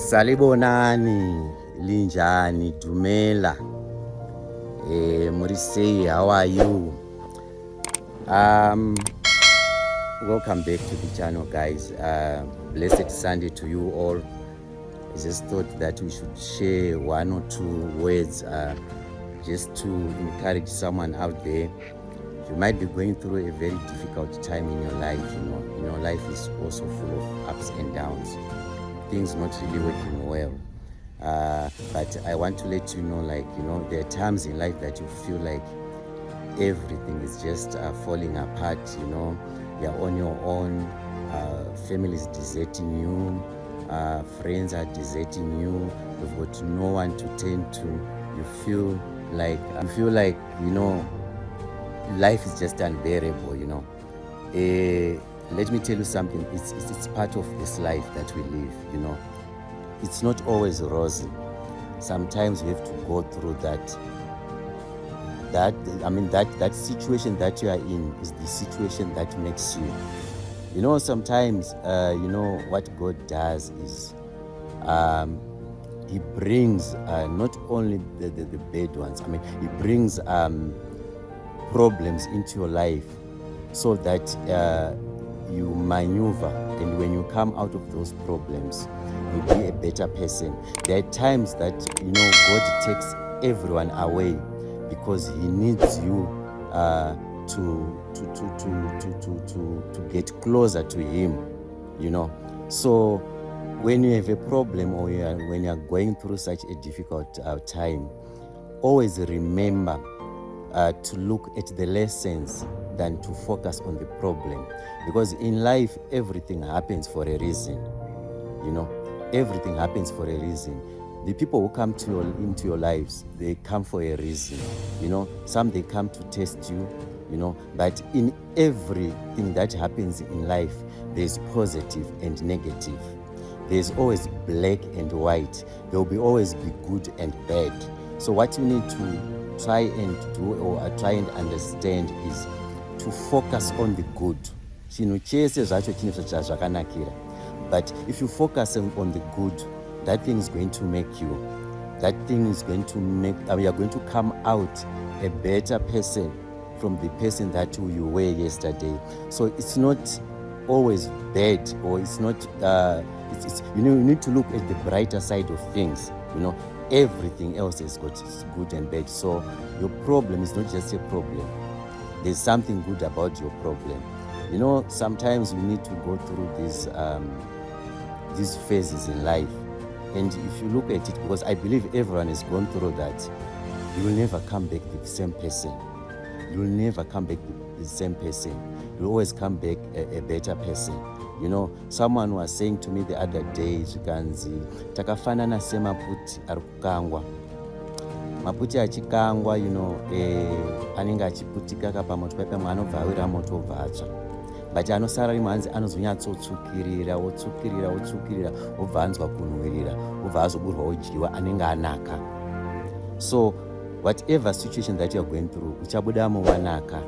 Salibonani, linjani, dumela. Murisei, how are you? Welcome back to the channel, guys. Blessed Sunday to you all. I just thought that we should share one or two words just to encourage someone out there. You might be going through a very difficult time in your life. You know, life is also full of ups and downs. Things not really working well. But I want to let you know, there are times in life that you feel like everything is just falling apart. You're on your own. Family is deserting you. Friends are deserting you. You've got no one to turn to. You feel like life is just unbearable. Let me tell you something. It's part of this life that we live. It's not always rosy. Sometimes you have to go through that situation that you are in is the situation that makes you. Sometimes what God does is He brings not only the bad ones. He brings problems into your life so that you maneuver, and when you come out of those problems, you'll be a better person. There are times that God takes everyone away because He needs you to get closer to Him. So when you have a problem or when you are going through such a difficult time, always remember to look at the lessons than to focus on the problem, because in life everything happens for a reason. Everything happens for a reason. The people who come into your lives, they come for a reason. Some they come to test you. But in everything that happens in life, there's positive and negative. There's always black and white. There will always be good and bad. So what you need to try and do or try and understand is to focus on the good. But if you focus on the good, that thing is going to make you. That thing is going to make you are going to come out a better person from the person that you were yesterday. So it's not always bad, or it's not. You need to look at the brighter side of things. Everything else has got good and bad. So your problem is not just a problem. There's something good about your problem. Sometimes you need to go through these phases in life. And if you look at it, because I believe everyone has gone through that, you will never come back the same person. You will never come back the same person. You'll always come back a better person. Someone was saying to me the other day, zvikanzi takafanana semaputi ari kukangwa. Maputi achikangwa anenge achiputika kapamoto paipa mwanobva awira moto obva atsva. But anosara rimwe hanzi anozonyatsotsukirira wotsukirira obva anzwa kunhuhwirira obva azoburwa odyiwa anenge anaka. So whatever situation that you are going through, uchabudamo wanaka,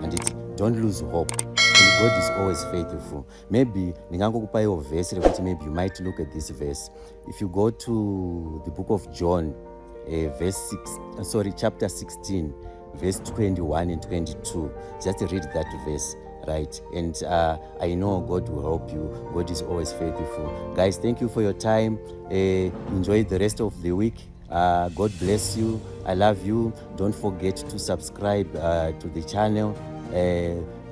and don't lose hope. And God is always faithful. Maybe ningangokupayo verse rekuti maybe you might look at this verse. If you go to the book of John, chapter 16, verse 21 and 22, just read that verse. Right, and I know God will help you. God is always faithful. Guys, thank you for your time. Enjoy the rest of the week. God bless you. I love you. Don't forget to subscribe to the channel.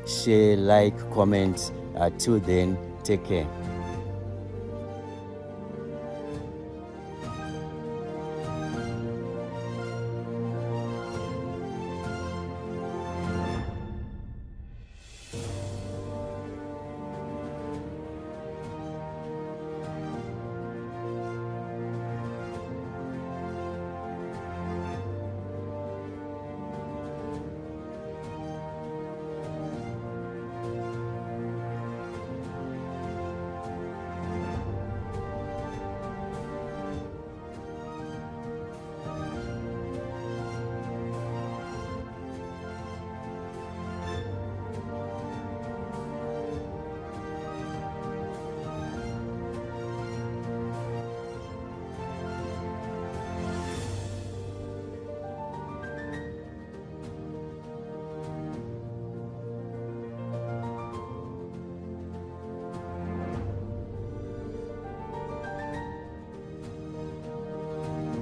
Share, like, comment. Till then, take care.